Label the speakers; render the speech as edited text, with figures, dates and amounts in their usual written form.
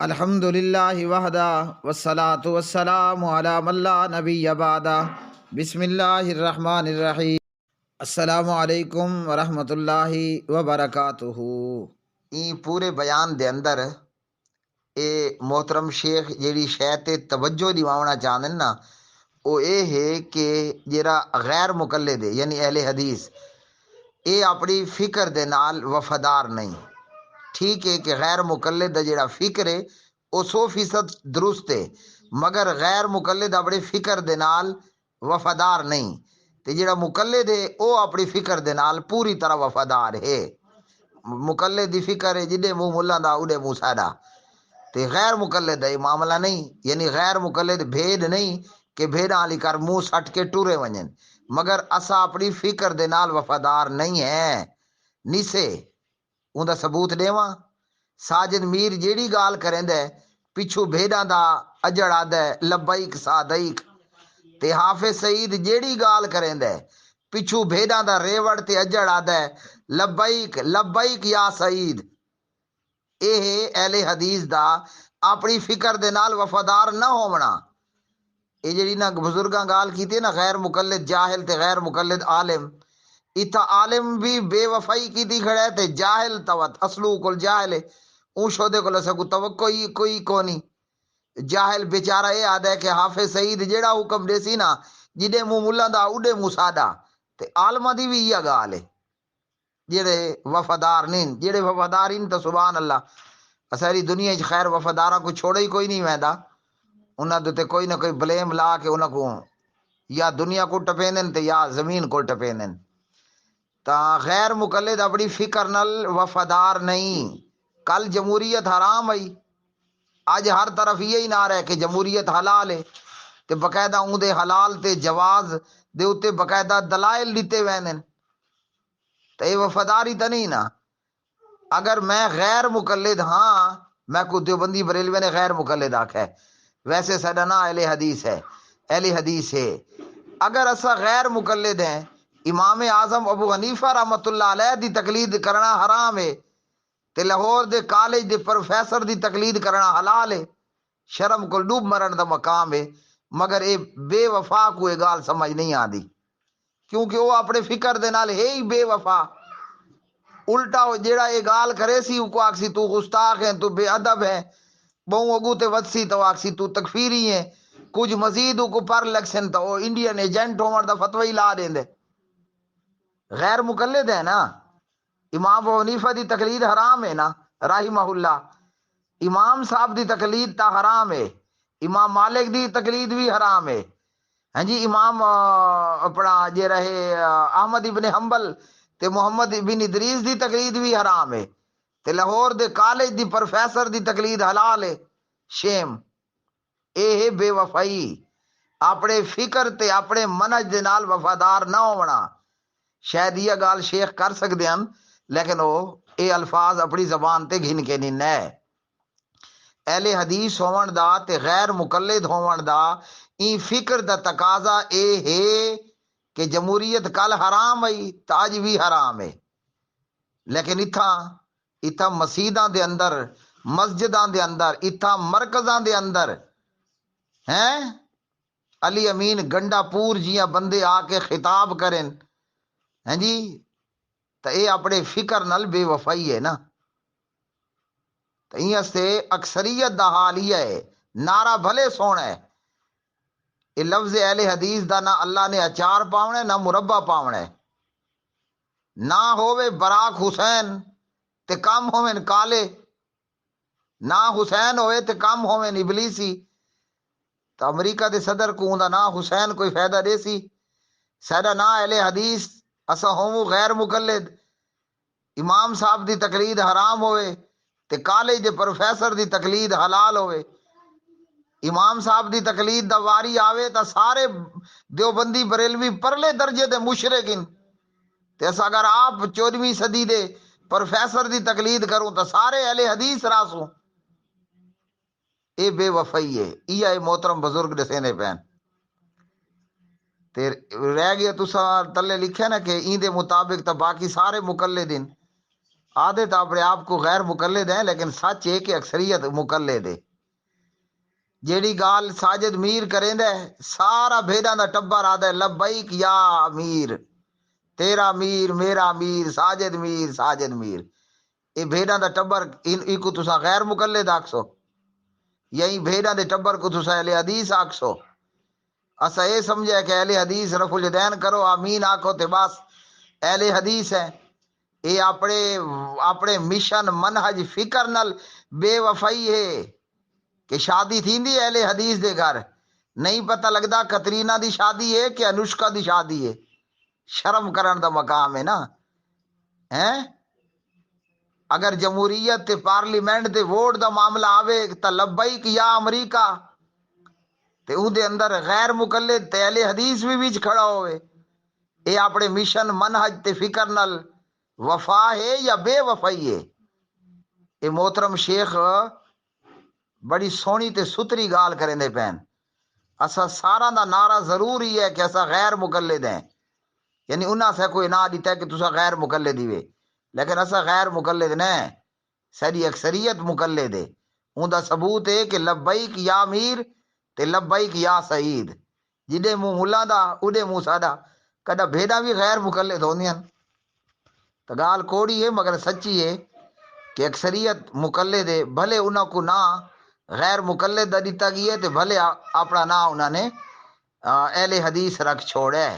Speaker 1: الحمدللہ وحدہ والصلاة والسلام علی من لا نبی بعدہ۔ بسم اللہ الرحمن الرحیم۔ السلام علیکم ورحمۃ اللہ وبرکاتہ۔ این پورے بیان دے اندر اے محترم شیخ جیڑی شے تے توجہ دیوانا چاہتے ہیں نا، وہ اے ہے کہ جیڑا غیر مقلد ہے یعنی اہل حدیث، اے اپنی فکر دے نال وفادار نہیں۔ ٹھیک ہے کہ غیر مقلد دا جڑا فکر ہے وہ 100% درست ہے، مگر غیر مقلد اپنی فکر دے نال وفادار نہیں، تے جڑا مقلد ہے وہ اپنی فکر دے نال پوری طرح وفادار ہے۔ مقلد دی فکر ہے جدے منہ ملا دا اڑے منہ ساڈا، تے غیر مقلد دا یہ معاملہ نہیں، یعنی غیر مقلد بھید نہیں کہ بھیڑاں والی کر منہ سٹ کے ٹورے ونجن، مگر اسا اپنی فکر دے نال وفادار نہیں ہے نیسے۔ اون دا ثبوت دیواں، ساجد میر جیڑی گال کریندا ہے پچھو بھیڑاں دا اجڑ آدا ہے لبیک صادیق، تے حافظ سعید جیڑی گال کریندا ہے پچھو بھیڑاں دا ریوڑ تے اجڑ آدا ہے لبیک لبیک یا سعید۔ اے اہل حدیث دا اپنی فکر دے نال وفادار نہ ہونا۔ اے جیڑی نا بزرگاں گال کیتی نا غیر مقلد جاہل تے غیر مقلد عالم، اتھا عالم بھی بے وفائی کیتی کھڑا ہے تے جاہل توت اصلو کل جاہل ہے، اون شودے کل اسا کو توقع ہی کوئی کونی۔ جاہل بیچارہ اے آدھا ہے کہ حافظ سعید جیڑا حکم دے سی نا جدے منہ ملا دا اڑے منہ ساڈا، تے عالمہ دی بھی یہ گال ہے جڑے وفادار نہیں، جڑے وفادار ہیں تو سبحان اللہ ساری دنیا چ خیر وفاداراں کو چھوڑے ہی کوئی نہیں ویندا، انہاں دے تے کوئی نہ کوئی بلیم لا کے انہاں کو یا دنیا کو ٹپیندن تے یا زمین کو ٹپیندن۔ تا غیر مقلد اپنی فکر نال وفادار نہیں۔ کل جمہوریت حرام آئی، اج ہر طرف یہی نعرہ ہے کہ جمہوریت حلال ہے، تے باقاعدہ اون دے حلال تے جواز دے اتے باقاعدہ دلائل دیتے وینن، تے یہ وفاداری تا نہیں نا۔ اگر میں غیر مقلد ہاں، میں کو دیوبندی بریلوی نے غیر مقلد آکھا ہے، ویسے ساڈا نا اہل حدیث ہے، اہل حدیث ہے۔ اگر اسا غیر مقلد ہیں، امام اعظم ابو حنیفہ رحمۃ اللہ علیہ دی تقلید کرنا حرام ہے، تے لاہور دے کالج دے پروفیسر دی تقلید کرنا حلال ہے، شرم کو ڈوب مرن دا مقام ہے، مگر اے بے وفا کو یہ گال سمجھ نہیں آدی، کیونکہ وہ اپنے فکر دے نال ہے ہی بے وفا۔ الٹا ہو جیڑا یہ گال کرے سی کو آکسی تو گستاخ ہے، تو بے ادب ہے، بہوں اگو تے ودسی تو آکسی تو تکفیری ہے، کچھ مزید کو پر لکسن تو وہ انڈین ایجنٹ ہون دا فتوی ہی لا دیں دے۔ غیر مقلد ہے نا، امام ابو حنیفہ دی تقلید حرام ہے نا رحمہ اللہ، امام صاحب دی تقلید تا حرام ہے، امام مالک دی تقلید بھی حرام ہے، ہاں جی امام اپنا جے رہے احمد ابن حنبل تے محمد بن ادریس دی تقلید بھی حرام ہے، تے لاہور دے کالج دی پروفیسر دی تقلید حلال ہے۔ شیم اے ہے بے وفائی، اپنے فکر تے اپنے منج دے نال وفادار نہ ہونا۔ شاید یہ گال شیخ کر سکتے ہیں لیکن وہ اے الفاظ اپنی زبان تے گھن کے نہیں ہے۔ اہل حدیث ہون دا تے غیر مقلد ہون دا این فکر دا تقاضا اے ہے کہ جمہوریت کل حرام آئی تا اج بھی حرام ہے، لیکن اتھا مسیداں دے اندر مسجداں دے اندر اتھا مرکزاں دے اندر ہیں علی امین گنڈا پور جیاں بندے آ کے خطاب کریں ہیں جی، تو اے اپنے فکر نال بے وفائی ہے نا۔ تو یہ سے اکثریت دا حال یہ ہے، نعرہ بھلے سونا ہے، یہ لفظ اہل حدیث دا نہ اللہ نے اچار پاونا ہے نہ مربع پاونا ہے، نہ ہووے براک حسین تے کم ہوویں کالے، نہ حسین ہوئے تے کم ہوویں ابلیسی۔ تو امریکہ دے صدر کو اوندا نا حسین کوئی فائدہ دے سی؟ ساڈا نا اہل حدیث اسا ہووں غیر مقلد، امام صاحب دی تقلید حرام ہوئے تے کالج دے پروفیسر دی تقلید حلال ہوئے، امام صاحب دی تقلید دا واری آوے تا سارے دیوبندی بریلوی پرلے درجے دے مشرکین، تے اسا اگر آپ 14ویں صدی دے پروفیسر دی تقلید کروں تو سارے اہل حدیث راسوں۔ اے بے وفائی ہے، اے محترم بزرگ دسے نے پین تے رہ گیا تسا تلے لکھے نا کہ این دے مطابق تا باقی سارے مقلدین، آدھے تو اپنے آپ کو غیر مقلد ہیں، لیکن سچ ہے کہ اکثریت مقلد ہے۔ جیڑی گال ساجد میر کریں دے، سارا بھیڑاں دا ٹبر آدھا ہے لبیک یا امیر، تیرا میر، میرا میر، ساجد میر، ساجد میر۔ یہ بھیڑاں دا ٹبر ان کو تسا غیر مقلد آکسو، یہی بھیڑاں دے ٹبر کو تسا اہل حدیث آکسو۔ اسا یہ سمجھے کہ اہل حدیث رفع الیدین کرو، آمین آکھو تے بس اہل حدیث ہیں۔ یہ اپنے مشن منہج فکر نل بے وفائی ہے کہ شادی تھیندی اہل حدیث دے گھر، نہیں پتہ لگدا کترینہ دی شادی ہے کہ انوشکا دی شادی ہے۔ شرم کرن دا مقام ہے نا، ہیں؟ اگر جمہوریت تے پارلیمنٹ تے ووٹ دا معاملہ آوے تا لبیک یا امریکہ تے او دے اندر غیر مقلد تے اہل حدیث بھی وچ کھڑا ہوئے۔ اے اپنے مشن منہج تے فکر نل وفا ہے یا بے وفائی ہے؟ اے محترم شیخ بڑی سونی تے ستری گال کریں دے پین۔ اسا سارا دا نعرہ ضروری ہے کہ اسا غیر مقلد ہیں، یعنی انہاں سے کوئی نہ دیتا ہے کہ تسا غیر مقلد ہوئے، لیکن اسا غیر مقلد نہیں، ساری اکثریت مقلد ہے۔ اون دا ثبوت ہے کہ لبیک یا امیر تے لبیک یا سعید، جدے منہ ملا دا اڈے منہ ساڈا، کدا بھیڑا بھی غیر مقلد ہوندیاں۔ تو گال کوڑی ہے مگر سچی ہے کہ اکثریت مقلد ہے، بھلے انہاں کو نہ غیر مقلد دا دیتا گیا ہے تے بھلے اپنا نہ انہاں نے اہل حدیث رکھ چھوڑے ہے۔